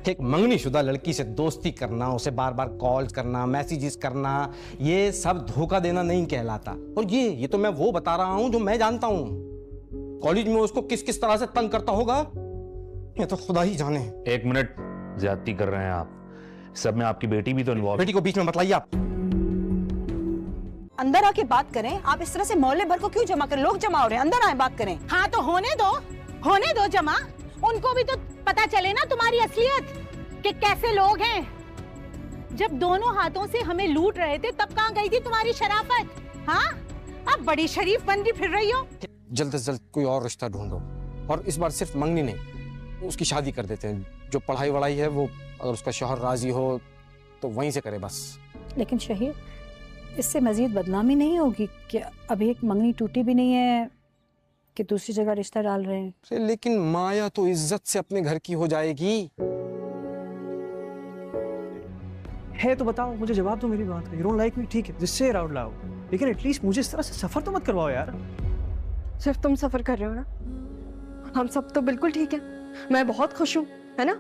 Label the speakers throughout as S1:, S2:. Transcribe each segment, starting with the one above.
S1: ایک منگنی شدہ لڑکی سے دوستی کرنا، اسے بار بار کالز کرنا، میسیجز کرنا، یہ سب دھوکہ دینا نہیں کہلاتا. اور یہ تو میں وہ بتا رہا ہوں جو میں جانتا ہوں. کالج میں اس کو کس کس طرح سے تنگ کرتا ہوگا یہ تو خدا ہی جانے.
S2: 1 منٹ، زیادتی کر رہے ہیں آپ. سب میں آپ کی بیٹی بھی تو انوالو.
S1: بیٹی کو بیچ میں مت لائیے آپ.
S3: اندر آ کے بات کریں. آپ اس طرح سے محلے بھر کو کیوں جمع کریں؟ لوگ جمع ہو رہے ہیں، اندر آئیں بات کریں.
S4: ہاں تو ہونے دو جمع. ان کو بھی تو پتا چلے نا تمہاری اصلیت کہ کیسے لوگ ہیں. جب دونوں ہاتھوں سے ہمیں لوٹ رہے تھے تب کہاں گئی تھی تمہاری شرافت؟ ہاں اب بڑی شریف بندی پھر رہی ہو.
S1: جلد از جلد کوئی اور رشتہ ڈھونڈو، اور اس بار صرف منگنی نہیں، اس کی شادی کر دیتے ہیں. جو پڑھائی وڑھائی ہے وہ اگر اس کا شوہر راضی ہو تو وہیں سے کرے بس.
S3: لیکن شہید، اس سے مزید بدنامی نہیں ہوگی کہ ابھی ایک منگنی ٹوٹی بھی نہیں ہے کہ دوسری جگہ رشتہ ڈال رہے ہیں؟
S1: لیکن مایا تو عزت سے اپنے گھر کی ہو جائے گی.
S5: ہے تو بتاؤ، مجھے جواب دو میری بات کا. یو ڈونٹ لائک می، ٹھیک ہے، جس سے اراؤڈ لاؤ، لیکن ایٹ لیسٹ مجھے اس طرح سے سفر تو مت کرواؤ یار.
S6: صرف تم سفر کر رہے ہو نا، ہم سب تو بالکل ٹھیک ہے. میں بہت خوش ہوں، ہے نا.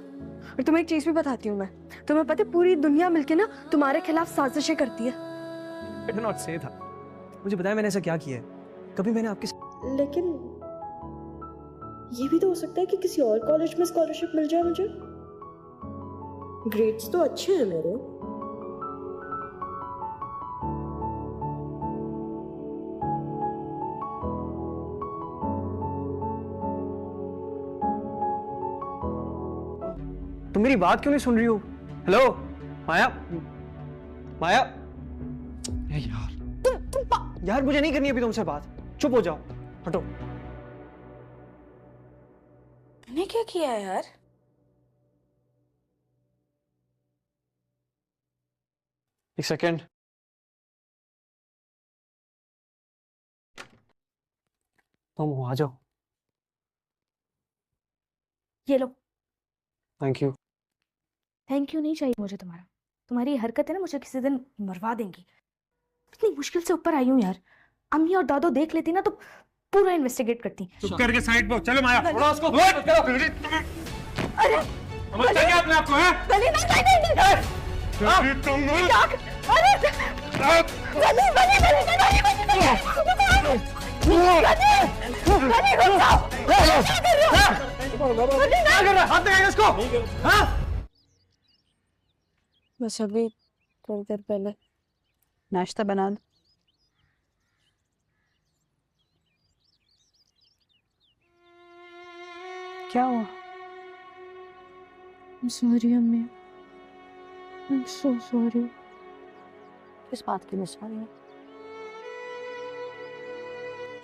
S6: اور تمہیں ایک چیز بھی بتاتی ہوں میں، تمہیں پتہ ہے پوری دنیا مل کے نا تمہارے خلاف سازشیں کرتی ہے.
S5: I did not say تھا. مجھے بتایا میں نے ایسا کیا کیا ہے؟ کبھی میں نے آپ کے
S7: لیکن یہ بھی تو ہو سکتا ہے کہ کسی اور کالج میں اسکالرشپ مل جائے مجھے. گریڈز تو اچھے ہیں میرے.
S5: تم میری بات کیوں نہیں سن رہی ہو؟ ہیلو مایا، مایا یار مجھے نہیں کرنی ابھی تم سے بات. چپ ہو جاؤ، ہٹو.
S6: نے کیا کیا ہے یار؟
S5: ایک سیکنڈ. تم آ جاؤ.
S6: یہ لو.
S5: Thank you.
S6: تھینک یو نہیں چاہیے مجھے تمہارا. تمہاری حرکت ہے نا مجھے کسی دن مروا دیں گی. اتنی مشکل سے اوپر آئی ہوں یار. امی اور دادو دیکھ لیتی نا تو پورا انویسٹیگیٹ کرتی.
S2: چپ کر کے سائڈ پہ چلو مایا.
S5: تھوڑا اس کو
S6: ارے
S2: سمجھتے کیا اپنے آپ کو ہے؟
S6: گلی بس ابھی تھوڑی دیر پہلے
S3: ناشتہ بنا دو. کیا ہوا؟
S6: سوری امی، سو سوری.
S3: کس بات کی مسئلہ ہے؟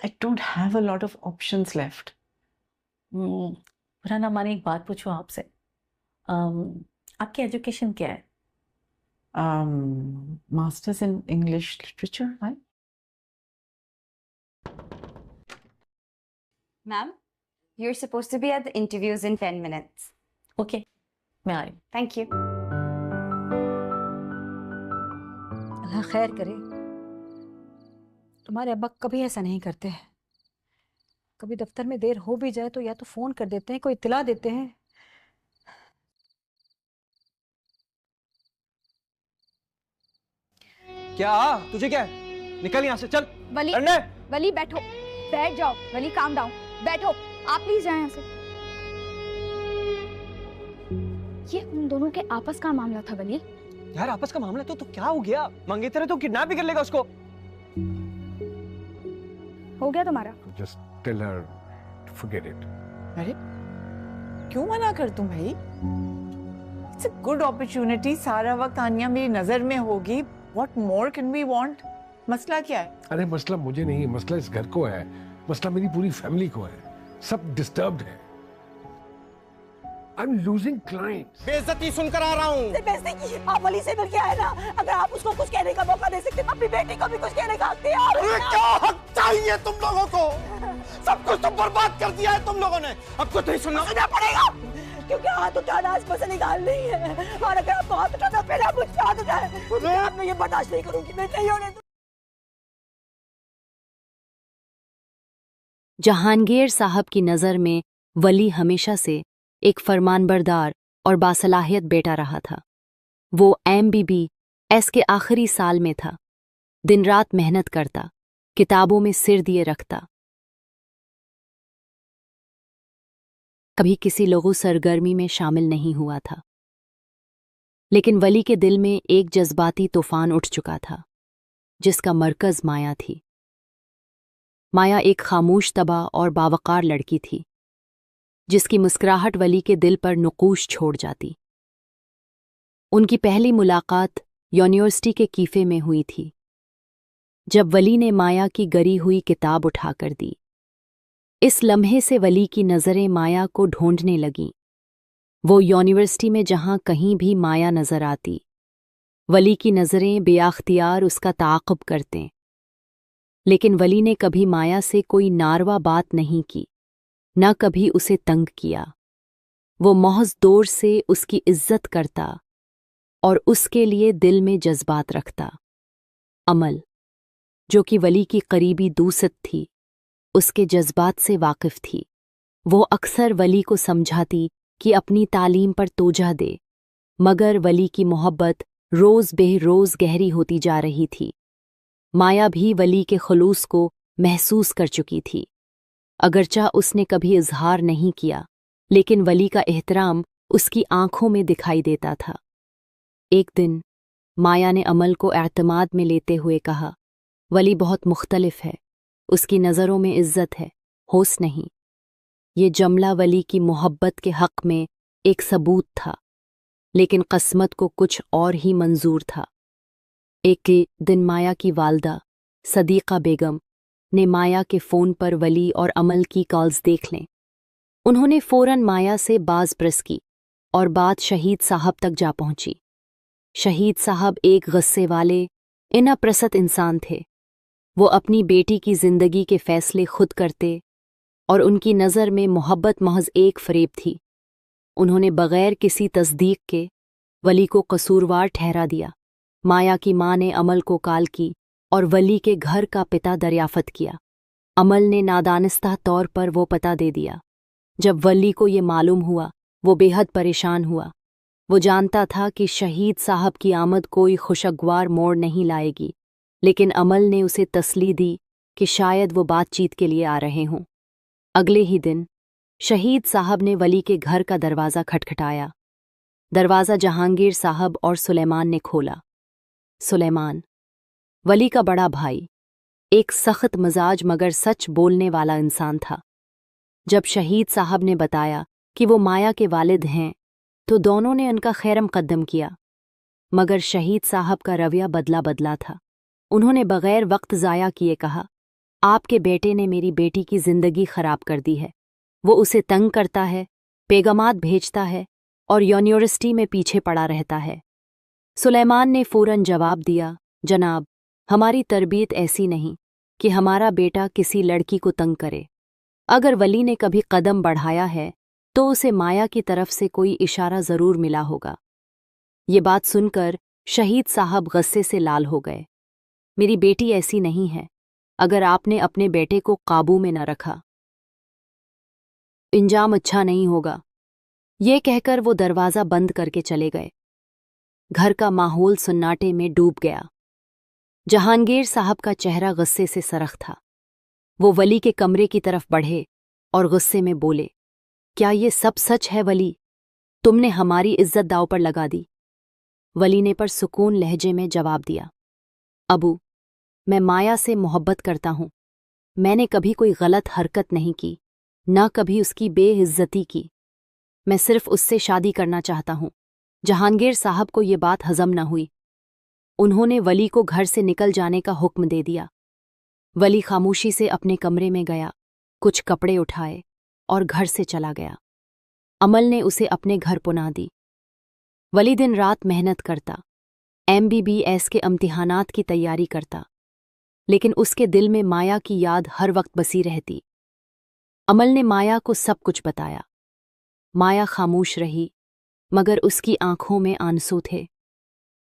S8: I don't have a lot of options left. پرانا مانی ایک بات پوچھو آپ سے. آپ کی ایجوکیشن کیا ہے؟ Masters in English Literature, right?
S9: Ma'am, you're supposed to be at the interviews in 10 minutes.
S8: Okay, میں آ رہی ہوں.
S9: Thank you.
S3: اللہ خیر کرے. تمہارے ابا کبھی ایسا نہیں کرتے ہیں. کبھی دفتر میں دیر ہو بھی جائے تو یا تو فون کر دیتے ہیں، کوئی اطلاع دیتے ہیں.
S5: کیا تجھے کیا ہے؟ نکل یہاں سے، چل.
S6: ولی بیٹھو، بیٹھ جاؤ. ولی کام ڈاؤن، بیٹھو. آپ پلیز جائیں یہاں سے. یہ ان دونوں کے آپس کا معاملہ تھا ولی.
S5: یار آپس کا معاملہ تو کیا ہو گیا؟ منگیتر تو کڈنیپ بھی کر لے گا اس کو.
S6: ہو گیا تمہارا؟
S10: Just tell her to forget it.
S8: ارے کیوں منع کر تم بھائی؟ It's a good opportunity. سارا وقت آنیا میری نظر میں ہوگی. What more can we want? مسئلہ کیا ہے؟
S10: ارے مسئلہ مجھے نہیں، مسئلہ اس گھر کو ہے، مسئلہ میری پوری فیملی کو ہے. سب ڈسٹربڈ ہے. I'm losing clients.
S1: بے عزتی سن کر آ رہا ہوں.
S3: بیزتی کی آپ ولی سے مل کے آئے نا. اگر آپ اس کو کچھ کہنے کا موقع دے سکتے اپنی بیٹی کو بھی کچھ کہنے کا حق دیا.
S1: کیا حق چاہیے تم لوگوں کو؟ سب کچھ تو برباد کر دیا ہے تم لوگوں نے. اب کچھ نہیں سننا
S3: پڑے گا کیونکہ ہاتھ اٹھانا اس پر سے نکال نہیں ہے. اور اگر آپ کو ہاتھ اٹھانا پھر آپ مجھ پہ ہاتھ اٹھائے میں یہ برداشت نہیں کروں گی. میں نہیں ہونے دوں.
S11: جہانگیر صاحب کی نظر میں ولی ہمیشہ سے ایک فرمان بردار और बासलाहियत बेटा रहा था। वो MBBS के आखिरी साल में था। दिन रात मेहनत करता, किताबों में सिर दिए रखता, कभी किसी लघु सरगर्मी में शामिल नहीं हुआ था। लेकिन वली के दिल में एक जज्बाती तूफान उठ चुका था, जिसका मरकज माया थी। माया एक खामोश तबा और बावकार लड़की थी, जिसकी मुस्कुराहट वली के दिल पर नुकूश छोड़ जाती। उनकी पहली मुलाकात यूनिवर्सिटी के कीफे में हुई थी, जब वली ने माया की गरी हुई किताब उठाकर दी। इस लम्हे से वली की नज़रें माया को ढूंढने लगीं। वो यूनिवर्सिटी में जहाँ कहीं भी माया नज़र आती, वली की नज़रें बेअख्तियार उसका ताक़ुब करते। लेकिन वली ने कभी माया से कोई नारवा बात नहीं की, न कभी उसे तंग किया। वो महज दौर से उसकी इज्जत करता और उसके लिए दिल में जज्बात रखता। अमल, जो कि वली की करीबी दोस्त थी, उसके जज्बात से वाकिफ थी। वो अक्सर वली को समझाती कि अपनी तालीम पर तोजह दे, मगर वली की मोहब्बत रोज़ बेरोज़ गहरी होती जा रही थी। माया भी वली के खुलूस को महसूस कर चुकी थी। अगरचा उसने कभी इजहार नहीं किया, लेकिन वली का एहतराम उसकी आंखों में दिखाई देता था। एक दिन माया ने अमल को एतमाद में लेते हुए कहा, वली बहुत मुख्तलिफ है, उसकी नज़रों में इज्जत है, होश नहीं। ये जमला वली की मोहब्बत के हक़ में एक सबूत था, लेकिन क़स्मत को कुछ और ही मंजूर था। एक दिन माया की वालदा सदीक़ा बेगम ने माया के फ़ोन पर वली और अमल की कॉल्स देख लें। उन्होंने फ़ौरन माया से बाज़ की और बात शहीद साहब तक जा पहुंची। शहीद साहब एक गुस्से वाले, इनाप्रसत इंसान थे। वो अपनी बेटी की ज़िंदगी के फ़ैसले खुद करते और उनकी नज़र में मोहब्बत महज एक फ़रेब थी। उन्होंने बग़ैर किसी तस्दीक के वली को कसूरवार ठहरा दिया। माया की माँ ने अमल को कॉल की और वली के घर का पता दरियाफ़त किया। अमल ने नादानिस्ता तौर पर वो पता दे दिया। जब वली को ये मालूम हुआ, वो बेहद परेशान हुआ। वो जानता था कि शहीद साहब की आमद कोई खुशगवार मोड़ नहीं लाएगी, लेकिन अमल ने उसे तसल्ली दी कि शायद वो बातचीत के लिए आ रहे हों। अगले ही दिन शहीद साहब ने वली के घर का दरवाज़ा खटखटाया। दरवाज़ा जहांगीर साहब और सुलेमान ने खोला। सुलेमान, वली का बड़ा भाई, एक सख्त मजाज मगर सच बोलने वाला इंसान था। जब शहीद साहब ने बताया कि वो माया के वालिद हैं, तो दोनों ने उनका खैर मुक़द्दम किया, मगर शहीद साहब का रवैया बदला बदला था। उन्होंने बग़ैर वक्त ज़ाया किए कहा, आपके बेटे ने मेरी बेटी की ज़िंदगी ख़राब कर दी है। वो उसे तंग करता है, पैगामात भेजता है और यूनिवर्सिटी में पीछे पड़ा रहता है। सुलेमान ने फ़ौरन जवाब दिया, जनाब, हमारी तरबियत ऐसी नहीं कि हमारा बेटा किसी लड़की को तंग करे। अगर वली ने कभी कदम बढ़ाया है तो उसे माया की तरफ से कोई इशारा ज़रूर मिला होगा। ये बात सुनकर शहीद साहब गुस्से से लाल हो गए। मेरी बेटी ऐसी नहीं है, अगर आपने अपने बेटे को काबू में न रखा, इंजाम अच्छा नहीं होगा। ये कहकर वो दरवाज़ा बंद करके चले गए। घर का माहौल सन्नाटे में डूब गया। जहांगीर साहब का चेहरा गुस्से से सरख था। वो वली के कमरे की तरफ बढ़े और गुस्से में बोले, क्या ये सब सच है वली? तुमने हमारी इज्जत दांव पर लगा दी। वली ने पर सुकून लहजे में जवाब दिया, अबू, मैं माया से मोहब्बत करता हूँ। मैंने कभी कोई गलत हरकत नहीं की, न कभी उसकी बेइज्जती की। मैं सिर्फ उससे शादी करना चाहता हूँ। जहांगीर साहब को ये बात हजम न हुई। उन्होंने वली को घर से निकल जाने का हुक्म दे दिया। वली खामोशी से अपने कमरे में गया, कुछ कपड़े उठाए और घर से चला गया। अमल ने उसे अपने घर पुना दी। वली दिन रात मेहनत करता, MBBS के इम्तिहानात की तैयारी करता, लेकिन उसके दिल में माया की याद हर वक्त बसी रहती। अमल ने माया को सब कुछ बताया। माया खामोश रही, मगर उसकी आंखों में आंसू थे।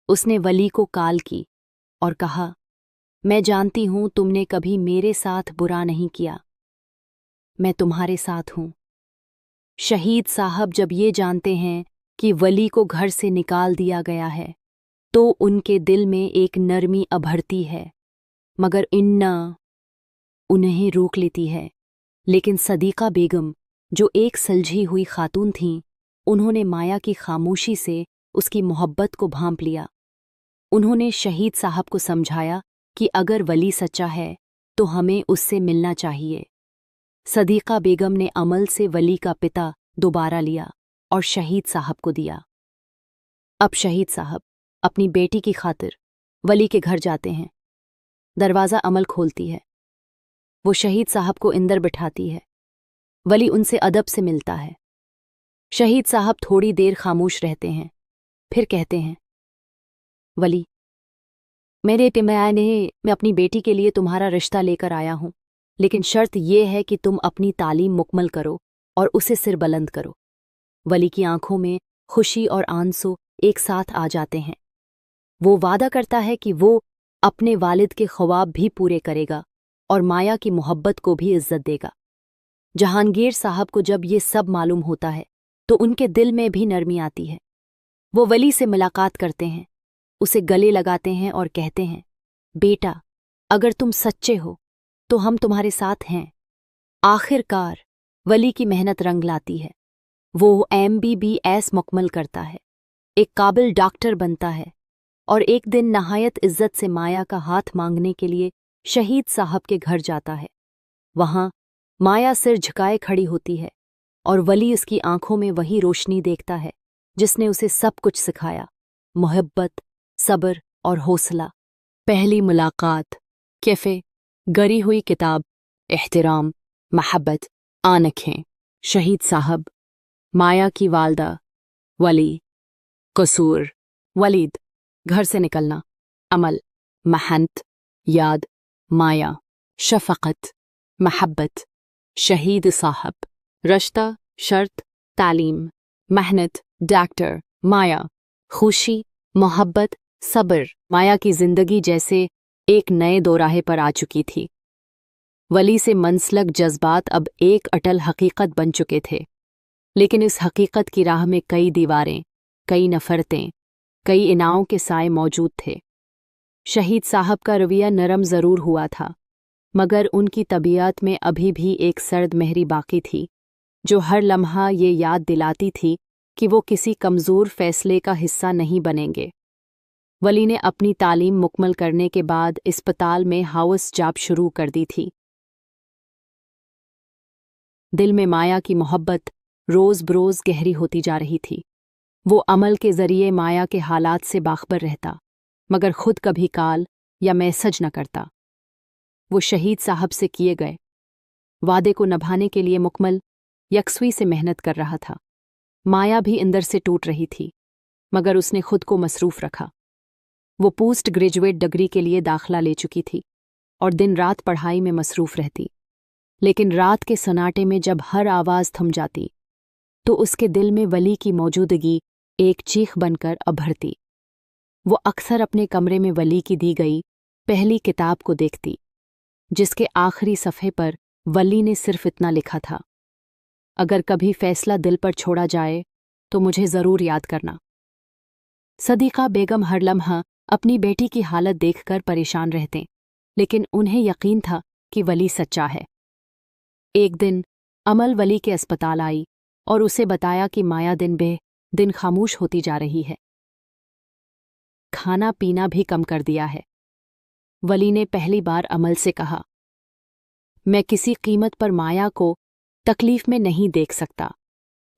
S11: उसने वली को कॉल की और कहा, मैं जानती हूं तुमने कभी मेरे साथ बुरा नहीं किया, मैं तुम्हारे साथ हूं। शहीद साहब जब ये जानते हैं कि वली को घर से निकाल दिया गया है तो उनके दिल में एक नरमी अभरती है, मगर इन्ना उन्हें रोक लेती है। लेकिन सदीका बेगम, जो एक सलझी हुई खातून थीं, उन्होंने माया की खामोशी से उसकी मोहब्बत को भांप लिया। उन्होंने शहीद साहब को समझाया कि अगर वली सच्चा है तो हमें उससे मिलना चाहिए। सदीका बेगम ने अमल से वली का पिता दोबारा लिया और शहीद साहब को दिया। अब शहीद साहब अपनी बेटी की खातिर वली के घर जाते हैं। दरवाज़ा अमल खोलती है। वो शहीद साहब को अंदर बिठाती है। वली उनसे अदब से मिलता है। शहीद साहब थोड़ी देर खामोश रहते हैं, फिर कहते हैं, वली, मैं अपनी बेटी के लिए तुम्हारा रिश्ता लेकर आया हूं, लेकिन शर्त यह है कि तुम अपनी तालीम मुकम्मल करो और उसे सिर बुलंद करो। वली की आंखों में खुशी और आंसू एक साथ आ जाते हैं। वो वादा करता है कि वो अपने वालिद के ख्वाब भी पूरे करेगा और माया की मोहब्बत को भी इज्जत देगा। जहांगीर साहब को जब ये सब मालूम होता है तो उनके दिल में भी नरमी आती है। वो वली से मुलाकात करते हैं, उसे गले लगाते हैं और कहते हैं, बेटा, अगर तुम सच्चे हो तो हम तुम्हारे साथ हैं। आखिरकार वली की मेहनत रंग लाती है। वो MBBS मुकम्मल करता है, एक काबिल डॉक्टर बनता है और एक दिन नहायत इज्जत से माया का हाथ मांगने के लिए शहीद साहब के घर जाता है। वहां माया सिर झुकाए खड़ी होती है और वली उसकी आंखों में वही रोशनी देखता है जिसने उसे सब कुछ सिखाया, मोहब्बत, सब्र और हौसला। पहली मुलाकात, कैफे, गरी हुई किताब, एहतराम, महब्बत, आनखें, शहीद साहब, माया की वालदा, वली, कसूर, वलीद, घर से निकलना, अमल, महंत, याद, माया, शफकत, महब्बत, शहीद साहब, रश्ता, शर्त, तालीम, मेहनत, डॉक्टर, माया, खुशी, मोहब्बत, सब्र। माया की जिंदगी जैसे एक नए दोराहे पर आ चुकी थी। वली से मनसलक जज्बात अब एक अटल हकीकत बन चुके थे, लेकिन इस हकीकत की राह में कई दीवारें, कई नफरतें, कई इनाओं के साए मौजूद थे। शहीद साहब का रवैया नरम ज़रूर हुआ था, मगर उनकी तबीयत में अभी भी एक सर्द महरी बाकी थी, जो हर लम्हा ये याद दिलाती थी कि वो किसी कमज़ोर फैसले का हिस्सा नहीं बनेंगे। वली ने अपनी तालीम मुकम्मल करने के बाद अस्पताल में हाउस जॉब शुरू कर दी थी। दिल में माया की मोहब्बत रोज़ बरोज़ गहरी होती जा रही थी। वो अमल के ज़रिए माया के हालात से बाखबर रहता, मगर खुद कभी कॉल या मैसेज न करता। वो शहीद साहब से किए गए वादे को निभाने के लिए मुकम्मल यकसुई से मेहनत कर रहा था। माया भी अंदर से टूट रही थी, मगर उसने खुद को मसरूफ़ रखा। वो पोस्ट ग्रेजुएट डिग्री के लिए दाखिला ले चुकी थी और दिन रात पढ़ाई में मसरूफ़ रहती। लेकिन रात के सन्नाटे में जब हर आवाज़ थम जाती तो उसके दिल में वली की मौजूदगी एक चीख बनकर अभरती। वो अक्सर अपने कमरे में वली की दी गई पहली किताब को देखती, जिसके आखिरी सफ़े पर वली ने सिर्फ इतना लिखा था, अगर कभी फैसला दिल पर छोड़ा जाए तो मुझे ज़रूर याद करना। सदीका बेगम हर लम्हा अपनी बेटी की हालत देखकर परेशान रहते, लेकिन उन्हें यकीन था कि वली सच्चा है। एक दिन अमल वली के अस्पताल आई और उसे बताया कि माया दिन बे दिन खामोश होती जा रही है, खाना पीना भी कम कर दिया है। वली ने पहली बार अमल से कहा, मैं किसी कीमत पर माया को तकलीफ में नहीं देख सकता।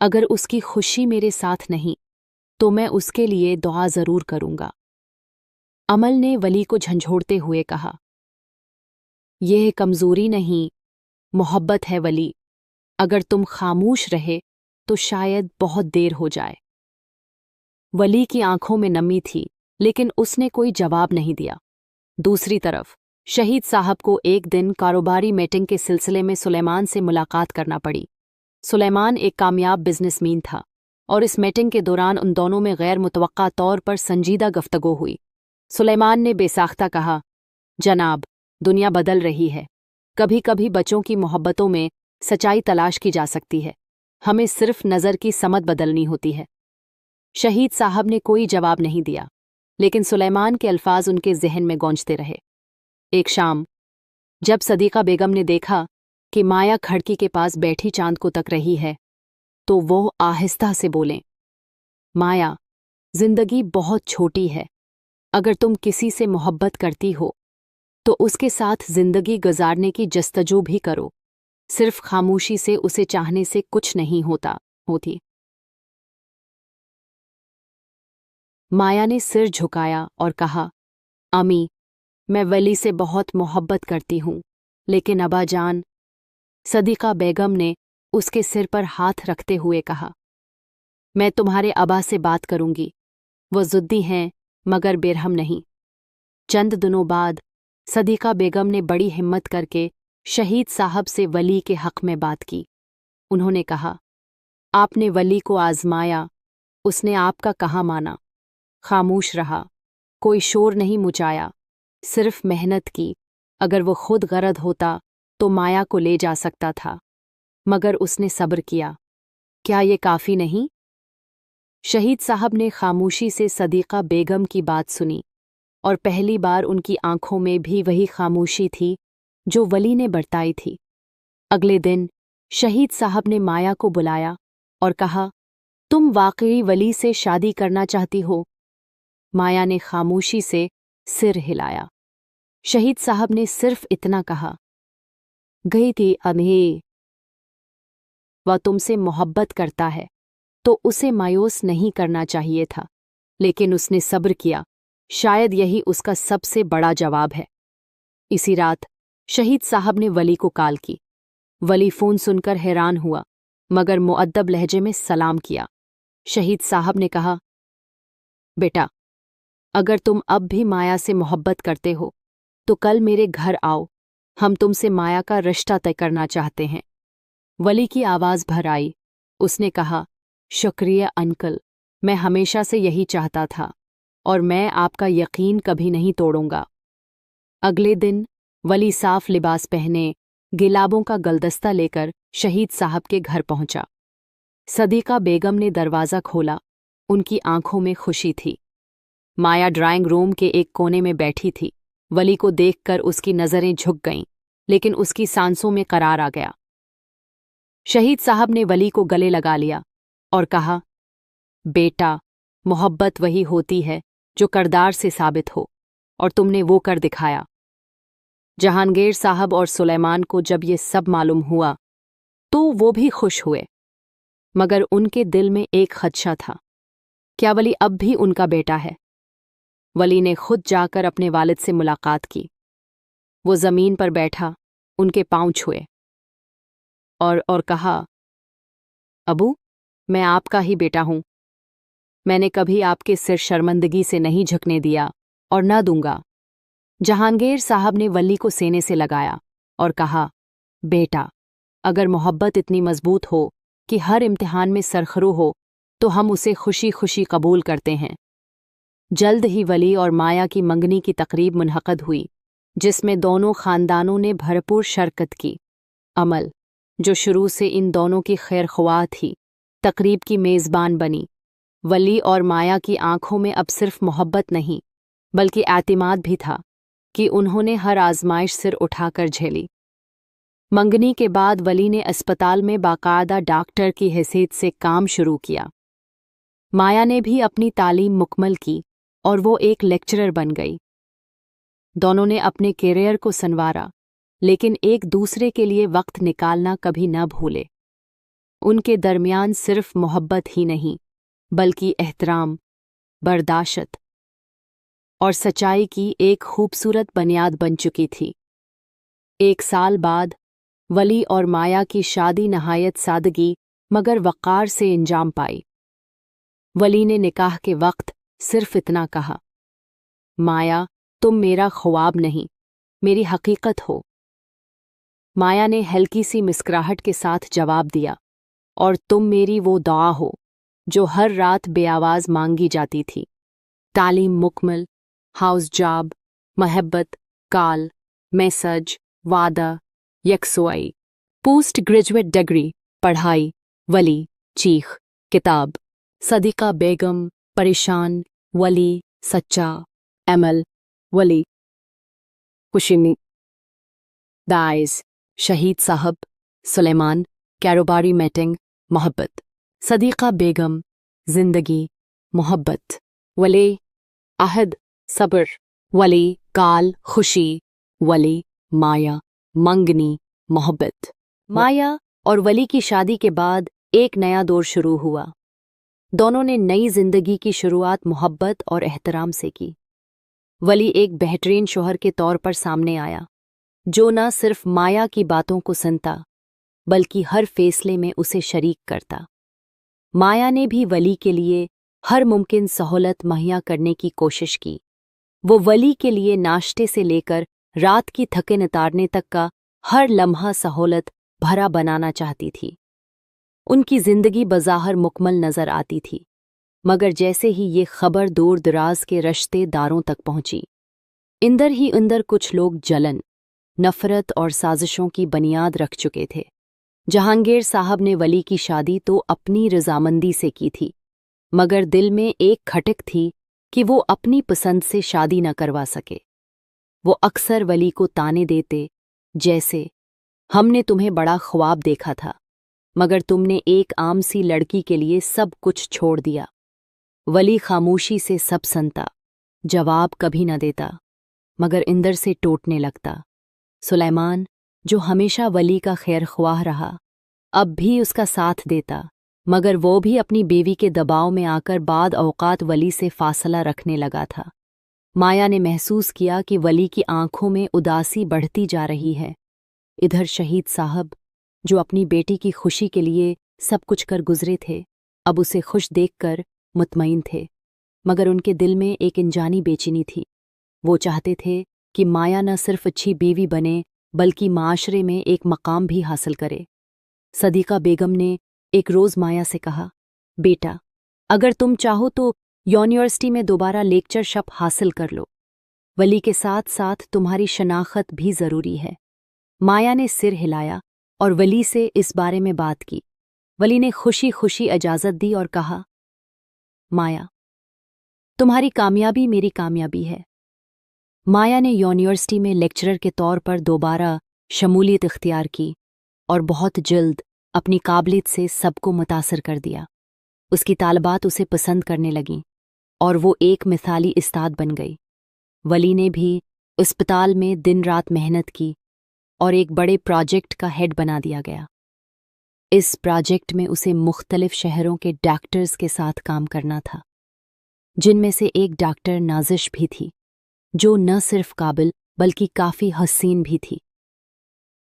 S11: अगर उसकी खुशी मेरे साथ नहीं तो मैं उसके लिए दुआ ज़रूर करूँगा। अमल ने वली को झंझोड़ते हुए कहा, यह कमज़ोरी नहीं, मोहब्बत है वली। अगर तुम खामोश रहे तो शायद बहुत देर हो जाए। वली की आंखों में नमी थी, लेकिन उसने कोई जवाब नहीं दिया। दूसरी तरफ शहीद साहब को एक दिन कारोबारी मीटिंग के सिलसिले में सुलेमान से मुलाकात करना पड़ी। सुलेमान एक कामयाब बिजनेसमैन था और इस मीटिंग के दौरान उन दोनों में गैर मुतवक्का तौर पर संजीदा गुफ्तगू हुई। सुलेमान ने बेसाख्ता कहा, जनाब, दुनिया बदल रही है। कभी कभी बच्चों की मोहब्बतों में सच्चाई तलाश की जा सकती है। हमें सिर्फ नज़र की समत बदलनी होती है। शहीद साहब ने कोई जवाब नहीं दिया, लेकिन सुलेमान के अल्फाज उनके जहन में गूंजते रहे। एक शाम जब सदीका बेगम ने देखा कि माया खिड़की के पास बैठी चांद को तक रही है, तो वो आहिस्ता से बोलें, माया, जिंदगी बहुत छोटी है। अगर तुम किसी से मोहब्बत करती हो तो उसके साथ जिंदगी गुजारने की जस्तजू भी करो। सिर्फ खामोशी से उसे चाहने से कुछ नहीं होती। माया ने सिर झुकाया और कहा, अमी, मैं वली से बहुत मोहब्बत करती हूँ, लेकिन अबा जान। सदीका बेगम ने उसके सिर पर हाथ रखते हुए कहा, मैं तुम्हारे अबा से बात करूंगी। वो ज़ुद्दी हैं मगर बेरहम नहीं। चंद दिनों बाद सदीका बेगम ने बड़ी हिम्मत करके शहीद साहब से वली के हक़ में बात की। उन्होंने कहा, आपने वली को आज़माया, उसने आपका कहाँ माना। खामोश रहा, कोई शोर नहीं मचाया, सिर्फ मेहनत की। अगर वो खुद गरद होता तो माया को ले जा सकता था, मगर उसने सब्र किया। क्या ये काफ़ी नहीं? शहीद साहब ने खामोशी से सदीका बेगम की बात सुनी, और पहली बार उनकी आंखों में भी वही खामोशी थी जो वली ने बरताई थी। अगले दिन शहीद साहब ने माया को बुलाया और कहा, तुम वाकई वली से शादी करना चाहती हो? माया ने खामोशी से सिर हिलाया। शहीद साहब ने सिर्फ इतना कहा, गई थी अम्मी, वह तुमसे मोहब्बत करता है तो उसे मायूस नहीं करना चाहिए था, लेकिन उसने सब्र किया। शायद यही उसका सबसे बड़ा जवाब है। इसी रात शहीद साहब ने वली को कॉल की। वली फ़ोन सुनकर हैरान हुआ, मगर मुअद्दब लहजे में सलाम किया। शहीद साहब ने कहा, बेटा, अगर तुम अब भी माया से मोहब्बत करते हो तो कल मेरे घर आओ, हम तुमसे माया का रिश्ता तय करना चाहते हैं। वली की आवाज़ भर आई। उसने कहा, शुक्रिया अंकल, मैं हमेशा से यही चाहता था और मैं आपका यकीन कभी नहीं तोड़ूंगा। अगले दिन वली साफ लिबास पहने गिलाबों का गुलदस्ता लेकर शहीद साहब के घर पहुंचा। सदीका बेगम ने दरवाज़ा खोला। उनकी आंखों में खुशी थी। माया ड्राइंग रूम के एक कोने में बैठी थी। वली को देखकर उसकी नज़रें झुक गईं, लेकिन उसकी सांसों में करार आ गया। शहीद साहब ने वली को गले लगा लिया और कहा, बेटा, मोहब्बत वही होती है जो किरदार से साबित हो, और तुमने वो कर दिखाया। जहांगीर साहब और सुलेमान को जब ये सब मालूम हुआ तो वो भी खुश हुए, मगर उनके दिल में एक खदशा था। क्या वली अब भी उनका बेटा है? वली ने खुद जाकर अपने वालिद से मुलाकात की। वो ज़मीन पर बैठा, उनके पांव छुए और कहा, अबू, मैं आपका ही बेटा हूं। मैंने कभी आपके सिर शर्मिंदगी से नहीं झुकने दिया और न दूंगा। जहांगीर साहब ने वली को सीने से लगाया और कहा, बेटा, अगर मोहब्बत इतनी मजबूत हो कि हर इम्तिहान में सरखरू हो तो हम उसे खुशी खुशी कबूल करते हैं। जल्द ही वली और माया की मंगनी की तकरीब मुनहक़द हुई, जिसमें दोनों ख़ानदानों ने भरपूर शरकत की। अमल, जो शुरू से इन दोनों की खैर ख्वाह थी, तकरीब की मेज़बान बनी। वली और माया की आंखों में अब सिर्फ मोहब्बत नहीं, बल्कि एतिमाद भी था कि उन्होंने हर आजमाइश सिर उठाकर झेली। मंगनी के बाद वली ने अस्पताल में बाकायदा डॉक्टर की हैसियत से काम शुरू किया। माया ने भी अपनी तालीम मुकम्मल की और वो एक लेक्चरर बन गई। दोनों ने अपने कैरियर को संवारा, लेकिन एक दूसरे के लिए वक्त निकालना कभी न भूले। उनके दरमियान सिर्फ मोहब्बत ही नहीं, बल्कि एहतराम, बर्दाश्त और सच्चाई की एक खूबसूरत बुनियाद बन चुकी थी। 1 साल बाद वली और माया की शादी नहायत सादगी मगर वक़ार से अंजाम पाई। वली ने निकाह के वक्त सिर्फ इतना कहा, माया, तुम मेरा ख्वाब नहीं, मेरी हकीकत हो। माया ने हल्की सी मुस्कुराहट के साथ जवाब दिया, और तुम मेरी वो दुआ हो जो हर रात बेआवाज़ मांगी जाती थी। तालीम मुकम्मल, हाउस जॉब, महब्बत, काल, मैसेज, वादा, यकसुआई, पोस्ट ग्रेजुएट डिग्री, पढ़ाई, वली, चीख, किताब, सदीका बेगम परेशान, वली सच्चा, एमल वली खुशिनी दाइस शहीद साहब सुलेमान कारोबारी मीटिंग मोहब्बत सदीका बेगम जिंदगी मोहब्बत वली अहद सब्र वली काल खुशी वली माया मंगनी मोहब्बत। माया और वली की शादी के बाद एक नया दौर शुरू हुआ। दोनों ने नई जिंदगी की शुरुआत मोहब्बत और एहतराम से की। वली एक बेहतरीन शौहर के तौर पर सामने आया, जो न सिर्फ माया की बातों को सुनता बल्कि हर फैसले में उसे शरीक करता। माया ने भी वली के लिए हर मुमकिन सहूलत मुहैया करने की कोशिश की। वो वली के लिए नाश्ते से लेकर रात की थकन उतारने तक का हर लम्हा सहूलत भरा बनाना चाहती थी। उनकी जिंदगी बज़ाहिर मुकम्मल नजर आती थी, मगर जैसे ही ये खबर दूर दराज के रिश्तेदारों तक पहुंची, इंदर ही इंदर कुछ लोग जलन, नफरत और साजिशों की बुनियाद रख चुके थे। जहांगीर साहब ने वली की शादी तो अपनी रजामंदी से की थी, मगर दिल में एक खटक थी कि वो अपनी पसंद से शादी न करवा सके। वो अक्सर वली को ताने देते, जैसे हमने तुम्हें बड़ा ख्वाब देखा था, मगर तुमने एक आम सी लड़की के लिए सब कुछ छोड़ दिया। वली खामोशी से सब सुनता, जवाब कभी न देता, मगर इंदर से टूटने लगता। सुलेमान, जो हमेशा वली का खैर ख्वाह रहा, अब भी उसका साथ देता, मगर वो भी अपनी बीवी के दबाव में आकर बाद औकात वली से फासला रखने लगा था। माया ने महसूस किया कि वली की आंखों में उदासी बढ़ती जा रही है। इधर शहीद साहब, जो अपनी बेटी की खुशी के लिए सब कुछ कर गुजरे थे, अब उसे खुश देखकर मुतमईन थे, मगर उनके दिल में एक अनजानी बेचैनी थी। वो चाहते थे कि माया न सिर्फ अच्छी बीवी बने बल्कि माशरे में एक मकाम भी हासिल करे। सदीका बेगम ने एक रोज़ माया से कहा, बेटा, अगर तुम चाहो तो यूनिवर्सिटी में दोबारा लेक्चरशिप हासिल कर लो। वली के साथ साथ तुम्हारी शनाख्त भी ज़रूरी है। माया ने सिर हिलाया और वली से इस बारे में बात की। वली ने खुशी खुशी इजाज़त दी और कहा, माया, तुम्हारी कामयाबी मेरी कामयाबी है। माया ने यूनिवर्सिटी में लेक्चरर के तौर पर दोबारा शमूलियत इख्तियार की और बहुत जल्द अपनी काबिलियत से सबको मुतासर कर दिया। उसकी तालबात उसे पसंद करने लगीं और वो एक मिसाली उस्ताद बन गई। वली ने भी अस्पताल में दिन रात मेहनत की और एक बड़े प्रोजेक्ट का हेड बना दिया गया। इस प्रोजेक्ट में उसे मुख्तलिफ शहरों के डॉक्टर्स के साथ काम करना था, जिनमें से एक डॉक्टर नाजिश भी थी, जो न सिर्फ काबिल बल्कि काफ़ी हसीन भी थी।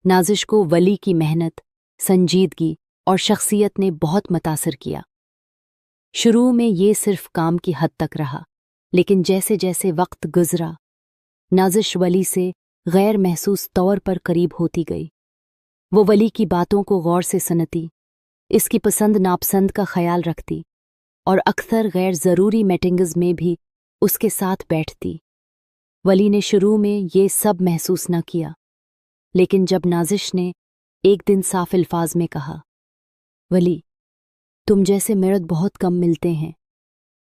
S11: नाजिश को वली की मेहनत, संजीदगी और शख्सियत ने बहुत मुतासर किया। शुरू में ये सिर्फ काम की हद तक रहा, लेकिन जैसे जैसे वक्त गुजरा, नाजिश वली से गैर महसूस तौर पर करीब होती गई। वो वली की बातों को गौर से सुनती, इसकी पसंद नापसंद का ख्याल रखती और अक्सर गैर ज़रूरी मीटिंग्स में भी उसके साथ बैठती। वली ने शुरू में ये सब महसूस न किया, लेकिन जब नाजिश ने एक दिन साफ अल्फाज में कहा, वली, तुम जैसे मर्द बहुत कम मिलते हैं।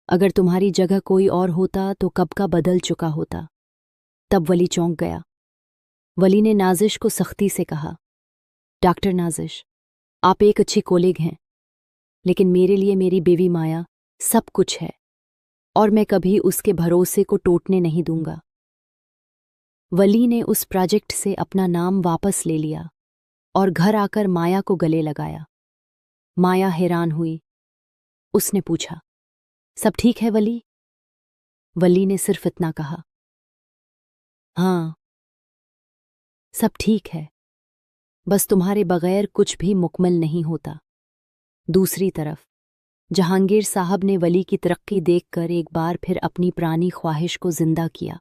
S11: अगर तुम्हारी जगह कोई और होता तो कब का बदल चुका होता। तब वली चौंक गया। वली ने नाजिश को सख्ती से कहा, डॉक्टर नाजिश, आप एक अच्छी कोलीग हैं, लेकिन मेरे लिए मेरी बीवी माया सब कुछ है और मैं कभी उसके भरोसे को टूटने नहीं दूंगा। वली ने उस प्रोजेक्ट से अपना नाम वापस ले लिया और घर आकर माया को गले लगाया। माया हैरान हुई। उसने पूछा, सब ठीक है वली? वली ने सिर्फ इतना कहा, हाँ, सब ठीक है, बस तुम्हारे बगैर कुछ भी मुकम्मल नहीं होता। दूसरी तरफ जहांगीर साहब ने वली की तरक्की देखकर एक बार फिर अपनी पुरानी ख्वाहिश को जिंदा किया।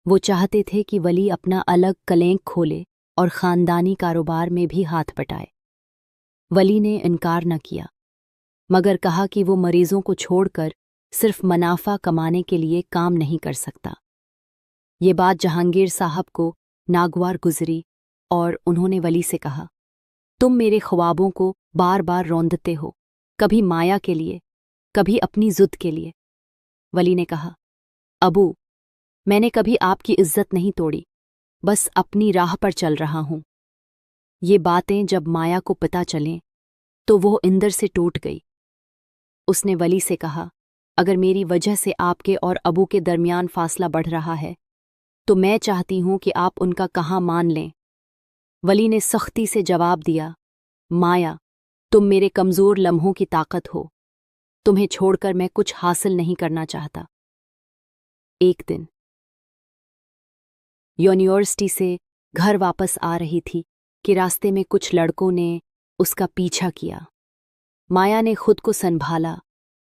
S11: वो चाहते थे कि वली अपना अलग कलेंक खोले और ख़ानदानी कारोबार में भी हाथ बटाए। वली ने इनकार न किया, मगर कहा कि वो मरीज़ों को छोड़कर सिर्फ मुनाफा कमाने के लिए काम नहीं कर सकता। ये बात जहांगीर साहब को नागवार गुजरी और उन्होंने वली से कहा, तुम मेरे ख्वाबों को बार बार रौंदते हो, कभी माया के लिए, कभी अपनी ज़ुद के लिए। वली ने कहा, अबू, मैंने कभी आपकी इज्जत नहीं तोड़ी, बस अपनी राह पर चल रहा हूं। ये बातें जब माया को पता चलें तो वो इंदर से टूट गई। उसने वली से कहा, अगर मेरी वजह से आपके और अबू के दरमियान फासला बढ़ रहा है तो मैं चाहती हूं कि आप उनका कहाँ मान लें। वली ने सख्ती से जवाब दिया, माया, तुम मेरे कमज़ोर लम्हों की ताकत हो, तुम्हें छोड़कर मैं कुछ हासिल नहीं करना चाहता। एक दिन यूनिवर्सिटी से घर वापस आ रही थी कि रास्ते में कुछ लड़कों ने उसका पीछा किया। माया ने खुद को संभाला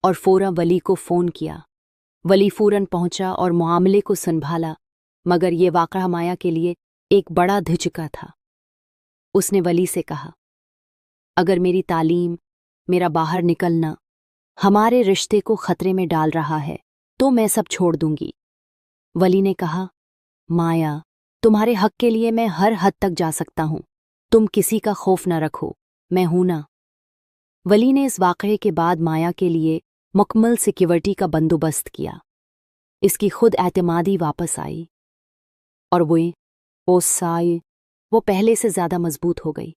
S11: और फौरन वली को फ़ोन किया। वली फौरन पहुंचा और मामले को संभाला, मगर ये वाक़या माया के लिए एक बड़ा धचका था। उसने वली से कहा, अगर मेरी तालीम, मेरा बाहर निकलना हमारे रिश्ते को खतरे में डाल रहा है तो मैं सब छोड़ दूंगी। वली ने कहा, माया, तुम्हारे हक के लिए मैं हर हद तक जा सकता हूं, तुम किसी का खौफ न रखो, मैं हूं ना। वली ने इस वाक़ये के बाद माया के लिए मुकम्मल सिक्योरिटी का बंदोबस्त किया। इसकी खुद एतमादी वापस आई और वो पहले से ज़्यादा मजबूत हो गई।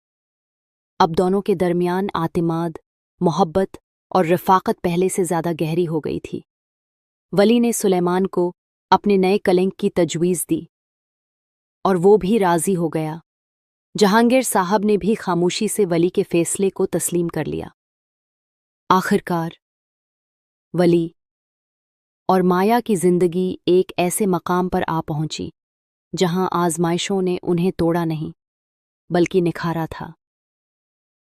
S11: अब दोनों के दरमियान आतिमाद, मोहब्बत और रफ़ाक़त पहले से ज़्यादा गहरी हो गई थी। वली ने सुलेमान को अपने नए कलंक की तजवीज़ दी और वो भी राज़ी हो गया। जहांगीर साहब ने भी खामोशी से वली के फ़ैसले को तस्लीम कर लिया। आखिरकार वली और माया की ज़िंदगी एक ऐसे मकाम पर आ पहुंची जहां आज़माइशों ने उन्हें तोड़ा नहीं बल्कि निखारा था।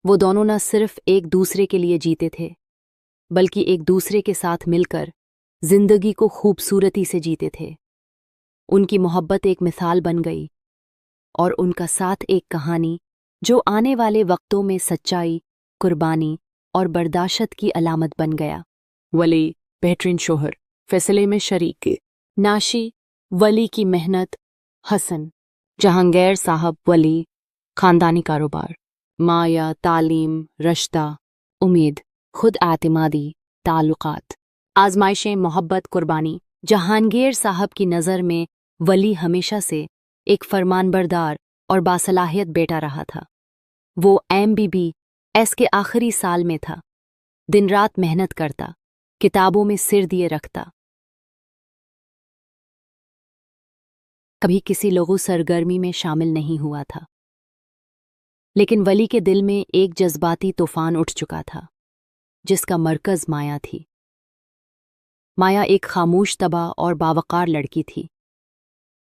S11: वो दोनों न सिर्फ एक दूसरे के लिए जीते थे बल्कि एक दूसरे के साथ मिलकर ज़िंदगी को खूबसूरती से जीते थे। उनकी मोहब्बत एक मिसाल बन गई और उनका साथ एक कहानी जो आने वाले वक्तों में सच्चाई, कुर्बानी और बर्दाश्त की अलामत बन गया। वली बेहतरीन शोहर, फैसले में शरीक, नाशी वली की मेहनत, हसन जहांगीर साहब वली खानदानी कारोबार, माया तालीम, रिश्ता, उम्मीद, खुद आतिमादी, ताल्लुकात, आजमाइशें, मोहब्बत, कुर्बानी। जहांगीर साहब की नज़र में वली हमेशा से एक फरमानबरदार और बासलाहियत बेटा रहा था। वो MBBS के आखिरी साल में था, दिन रात मेहनत करता, किताबों में सिर दिए रखता। कभी किसी लोगों सरगर्मी में शामिल नहीं हुआ था, लेकिन वली के दिल में एक जज्बाती तूफान उठ चुका था जिसका मरकज़ माया थी। माया एक खामोश तबा और बावकार लड़की थी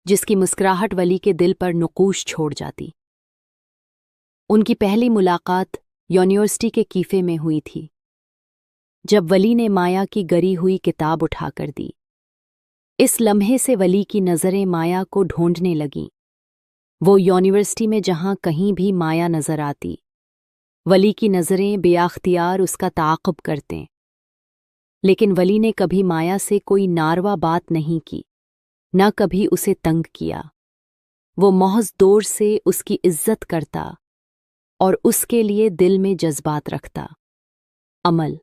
S11: जिसकी मुस्कुराहट वली के दिल पर नुकूश छोड़ जाती। उनकी पहली मुलाकात यूनिवर्सिटी के कीफे में हुई थी जब वली ने माया की गरी हुई किताब उठाकर दी। इस लम्हे से वली की नज़रें माया को ढूंढने लगीं। वो यूनिवर्सिटी में जहाँ कहीं भी माया नज़र आती, वली की नज़रें बेअख्तियार उसका ताक़ुब करते। लेकिन वली ने कभी माया से कोई नारवा बात नहीं की, न कभी उसे तंग किया। वो महज दौर से उसकी इज्जत करता और उसके लिए दिल में जज्बात रखता। अमल,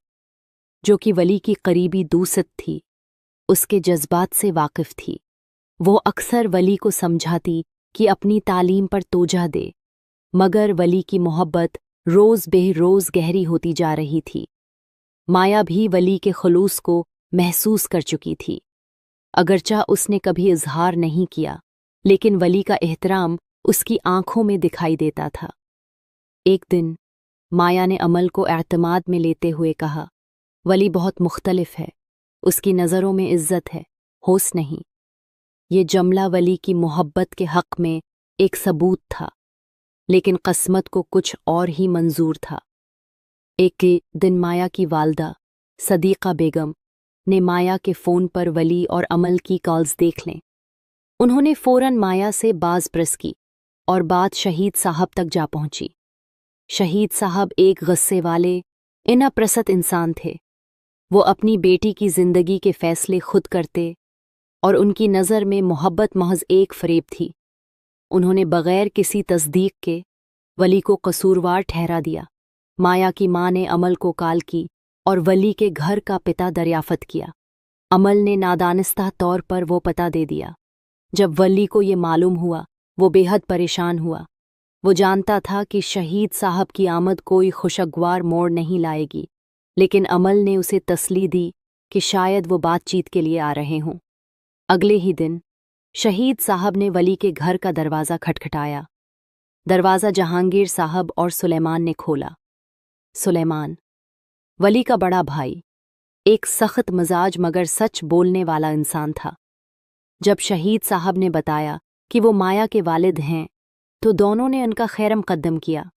S11: जो कि वली की करीबी दोस्त थी, उसके जज्बात से वाकिफ थी। वो अक्सर वली को समझाती कि अपनी तालीम पर तोजह दे, मगर वली की मोहब्बत रोज़ बेरोज़ गहरी होती जा रही थी। माया भी वली के खुलूस को महसूस कर चुकी थी। अगरचा उसने कभी इजहार नहीं किया, लेकिन वली का एहतराम उसकी आंखों में दिखाई देता था। एक दिन माया ने अमल को एतमाद में लेते हुए कहा, वली बहुत मुख्तलिफ है, उसकी नज़रों में इज्जत है, होश नहीं। ये जमला वली की मोहब्बत के हक़ में एक सबूत था, लेकिन क़स्मत को कुछ और ही मंजूर था। एक दिन माया की वालदा सदीक़ा बेगम ने माया के फ़ोन पर वली और अमल की कॉल्स देख लें। उन्होंने फ़ौरन माया से बाज़ की और बात शहीद साहब तक जा पहुंची। शहीद साहब एक गुस्से वाले, इनाप्रसत इंसान थे। वो अपनी बेटी की ज़िंदगी के फ़ैसले खुद करते और उनकी नज़र में मोहब्बत महज एक फ़रेब थी। उन्होंने बग़ैर किसी तस्दीक के वली को कसूरवार ठहरा दिया। माया की माँ ने अमल को कॉल की और वली के घर का पता दरियाफ्त किया। अमल ने नादानिस्ता तौर पर वो पता दे दिया। जब वली को ये मालूम हुआ, वो बेहद परेशान हुआ। वो जानता था कि शहीद साहब की आमद कोई खुशगवार मोड़ नहीं लाएगी, लेकिन अमल ने उसे तसल्ली दी कि शायद वो बातचीत के लिए आ रहे हों। अगले ही दिन शहीद साहब ने वली के घर का दरवाज़ा खटखटाया। दरवाज़ा जहांगीर साहब और सुलेमान ने खोला। सुलेमान, वली का बड़ा भाई, एक सख्त मिजाज मगर सच बोलने वाला इंसान था। जब शहीद साहब ने बताया कि वो माया के वालिद हैं, तो दोनों ने उनका खैर मुक़द्दम किया,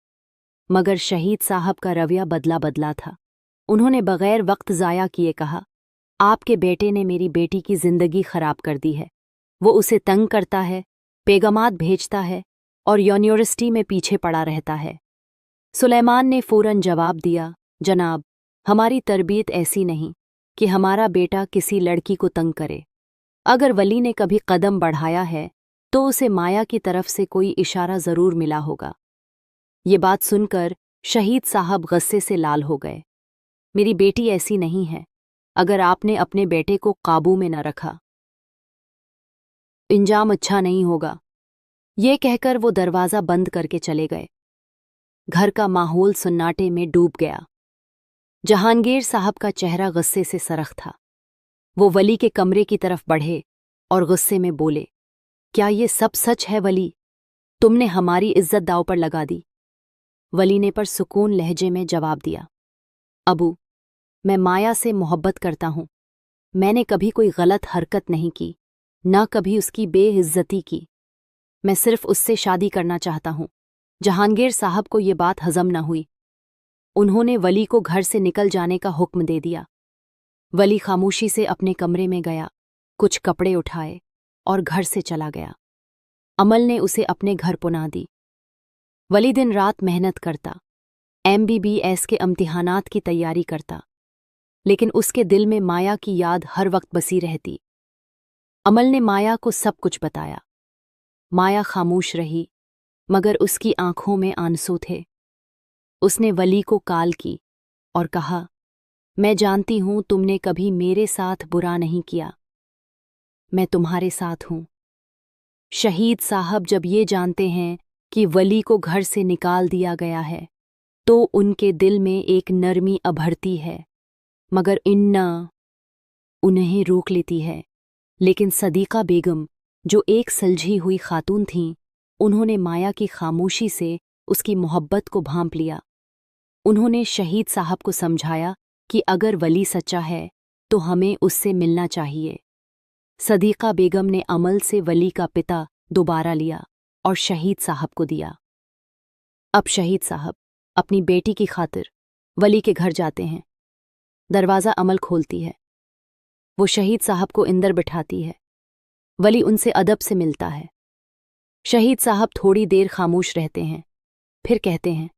S11: मगर शहीद साहब का रवैया बदला बदला था। उन्होंने बग़ैर वक्त ज़ाया किए कहा, आपके बेटे ने मेरी बेटी की ज़िंदगी ख़राब कर दी है। वो उसे तंग करता है, पैगामात भेजता है और यूनिवर्सिटी में पीछे पड़ा रहता है। सुलेमान ने फ़ौरन जवाब दिया, जनाब, हमारी तरबियत ऐसी नहीं कि हमारा बेटा किसी लड़की को तंग करे। अगर वली ने कभी कदम बढ़ाया है तो उसे माया की तरफ से कोई इशारा ज़रूर मिला होगा। ये बात सुनकर शहीद साहब गुस्से से लाल हो गए। मेरी बेटी ऐसी नहीं है, अगर आपने अपने बेटे को काबू में न रखा, इंजाम अच्छा नहीं होगा। ये कहकर वो दरवाज़ा बंद करके चले गए। घर का माहौल सन्नाटे में डूब गया। जहांगीर साहब का चेहरा गुस्से से सरख था। वो वली के कमरे की तरफ बढ़े और गुस्से में बोले, क्या ये सब सच है वली? तुमने हमारी इज्जत दांव पर लगा दी। वली ने पर सुकून लहजे में जवाब दिया, अबू, मैं माया से मोहब्बत करता हूँ। मैंने कभी कोई गलत हरकत नहीं की, न कभी उसकी बेइज्जती की। मैं सिर्फ उससे शादी करना चाहता हूँ। जहांगीर साहब को ये बात हजम न हुई। उन्होंने वली को घर से निकल जाने का हुक्म दे दिया। वली खामोशी से अपने कमरे में गया, कुछ कपड़े उठाए और घर से चला गया। अमल ने उसे अपने घर पुना दी। वली दिन रात मेहनत करता, MBBS के इम्तिहानात की तैयारी करता, लेकिन उसके दिल में माया की याद हर वक्त बसी रहती। अमल ने माया को सब कुछ बताया। माया खामोश रही, मगर उसकी आंखों में आंसू थे। उसने वली को कॉल की और कहा, मैं जानती हूं तुमने कभी मेरे साथ बुरा नहीं किया, मैं तुम्हारे साथ हूं। शहीद साहब जब ये जानते हैं कि वली को घर से निकाल दिया गया है, तो उनके दिल में एक नरमी अभरती है, मगर इन्ना उन्हें रोक लेती है। लेकिन सदीका बेगम, जो एक सलझी हुई खातून थीं, उन्होंने माया की खामोशी से उसकी मोहब्बत को भांप लिया। उन्होंने शहीद साहब को समझाया कि अगर वली सच्चा है तो हमें उससे मिलना चाहिए। सदीका बेगम ने अमल से वली का पिता दोबारा लिया और शहीद साहब को दिया। अब शहीद साहब अपनी बेटी की खातिर वली के घर जाते हैं। दरवाज़ा अमल खोलती है। वो शहीद साहब को अंदर बिठाती है। वली उनसे अदब से मिलता है। शहीद साहब थोड़ी देर खामोश रहते हैं, फिर कहते हैं,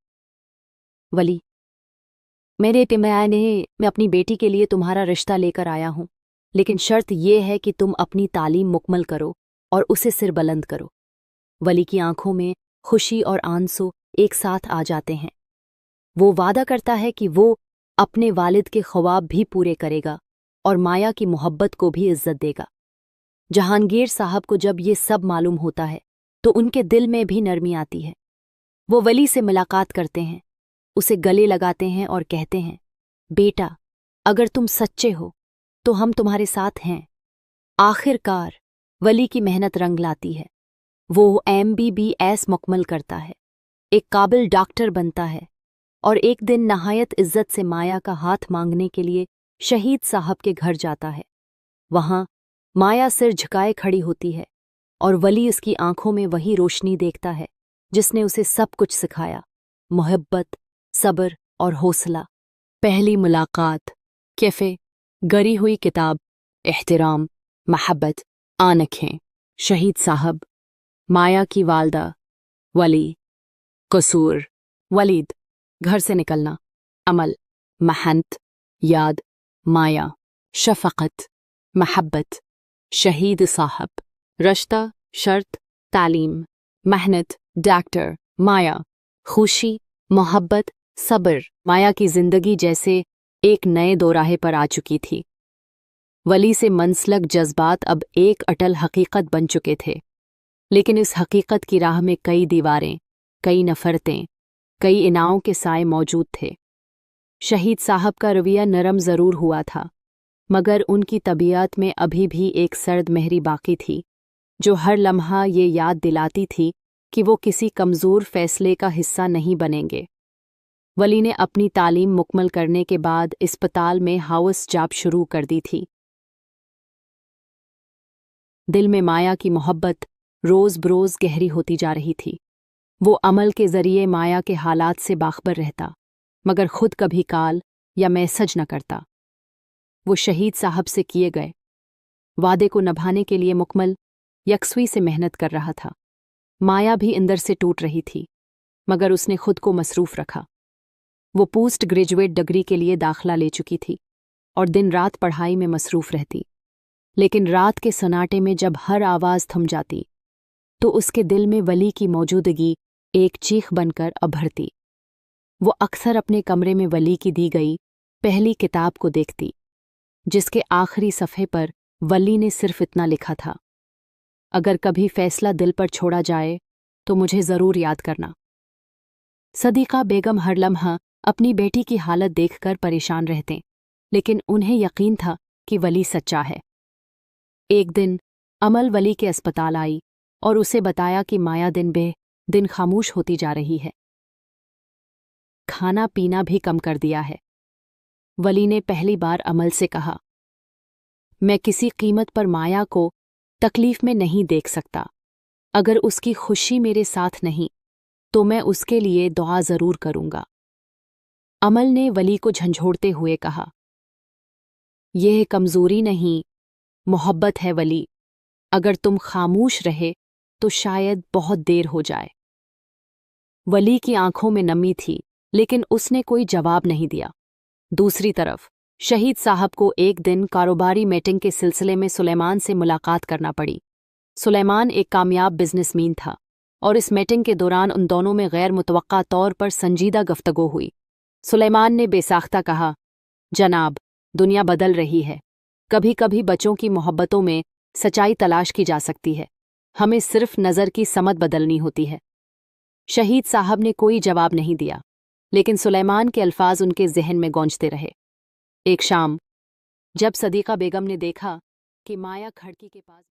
S11: वली, मैं अपनी बेटी के लिए तुम्हारा रिश्ता लेकर आया हूं, लेकिन शर्त यह है कि तुम अपनी तालीम मुकम्मल करो और उसे सिर बुलंद करो। वली की आंखों में खुशी और आंसू एक साथ आ जाते हैं। वो वादा करता है कि वो अपने वालिद के ख्वाब भी पूरे करेगा और माया की मोहब्बत को भी इज्जत देगा। जहांगीर साहब को जब ये सब मालूम होता है तो उनके दिल में भी नरमी आती है। वो वली से मुलाकात करते हैं, उसे गले लगाते हैं और कहते हैं, बेटा, अगर तुम सच्चे हो तो हम तुम्हारे साथ हैं। आखिरकार वली की मेहनत रंग लाती है। वो MBBS मुकम्मल करता है, एक काबिल डॉक्टर बनता है और एक दिन नहायत इज्जत से माया का हाथ मांगने के लिए शहीद साहब के घर जाता है। वहां माया सिर झुकाए खड़ी होती है और वली उसकी आंखों में वही रोशनी देखता है जिसने उसे सब कुछ सिखाया, मोहब्बत, सब्र और हौसला। पहली मुलाकात, कैफे, गरी हुई किताब, एहतराम, महब्बत, आनखें, शहीद साहब, माया की वालदा, वली, कसूर, वलीद, घर से निकलना, अमल, महंत, याद, माया, शफकत, महब्बत, शहीद साहब, रिश्ता, शर्त, तालीम, मेहनत, डॉक्टर, माया, खुशी, मोहब्बत, सब्र। माया की जिंदगी जैसे एक नए दोराहे पर आ चुकी थी। वली से मनसलक जज्बात अब एक अटल हकीकत बन चुके थे, लेकिन इस हकीकत की राह में कई दीवारें, कई नफरतें, कई इनाओं के साए मौजूद थे। शहीद साहब का रवैया नरम ज़रूर हुआ था, मगर उनकी तबीयत में अभी भी एक सर्द महरी बाकी थी, जो हर लम्हा ये याद दिलाती थी कि वो किसी कमज़ोर फैसले का हिस्सा नहीं बनेंगे। वली ने अपनी तालीम मुकम्मल करने के बाद अस्पताल में हाउस जॉब शुरू कर दी थी। दिल में माया की मोहब्बत रोज़ बरोज़ गहरी होती जा रही थी। वो अमल के ज़रिए माया के हालात से बाखबर रहता, मगर खुद कभी कॉल या मैसेज न करता। वो शहीद साहब से किए गए वादे को निभाने के लिए मुकम्मल यकसुई से मेहनत कर रहा था। माया भी अंदर से टूट रही थी, मगर उसने खुद को मसरूफ़ रखा। वो पोस्ट ग्रेजुएट डिग्री के लिए दाखिला ले चुकी थी और दिन रात पढ़ाई में मसरूफ़ रहती, लेकिन रात के सन्नाटे में जब हर आवाज़ थम जाती तो उसके दिल में वली की मौजूदगी एक चीख बनकर अभरती। वो अक्सर अपने कमरे में वली की दी गई पहली किताब को देखती, जिसके आखिरी सफ़े पर वली ने सिर्फ इतना लिखा था, अगर कभी फैसला दिल पर छोड़ा जाए तो मुझे ज़रूर याद करना। सदीक़ा बेगम हर लम्हा अपनी बेटी की हालत देखकर परेशान रहते, लेकिन उन्हें यकीन था कि वली सच्चा है। एक दिन अमल वली के अस्पताल आई और उसे बताया कि माया दिन खामोश होती जा रही है, खाना पीना भी कम कर दिया है। वली ने पहली बार अमल से कहा, मैं किसी कीमत पर माया को तकलीफ में नहीं देख सकता। अगर उसकी खुशी मेरे साथ नहीं तो मैं उसके लिए दुआ ज़रूर करूँगा। अमल ने वली को झंझोड़ते हुए कहा, यह कमज़ोरी नहीं, मोहब्बत है वली। अगर तुम खामोश रहे तो शायद बहुत देर हो जाए। वली की आंखों में नमी थी, लेकिन उसने कोई जवाब नहीं दिया। दूसरी तरफ शहीद साहब को एक दिन कारोबारी मीटिंग के सिलसिले में सुलेमान से मुलाकात करना पड़ी। सुलेमान एक कामयाब बिजनेसमैन था और इस मीटिंग के दौरान उन दोनों में गैर मुतवक्का तौर पर संजीदा गुफ्तगू हुई। सुलेमान ने बेसाख्ता कहा, जनाब, दुनिया बदल रही है। कभी कभी बच्चों की मोहब्बतों में सच्चाई तलाश की जा सकती है, हमें सिर्फ नज़र की समत बदलनी होती है। शहीद साहब ने कोई जवाब नहीं दिया, लेकिन सुलेमान के अल्फाज उनके जहन में गूंजते रहे। एक शाम जब सदीक़ा बेगम ने देखा कि माया खिड़की के पास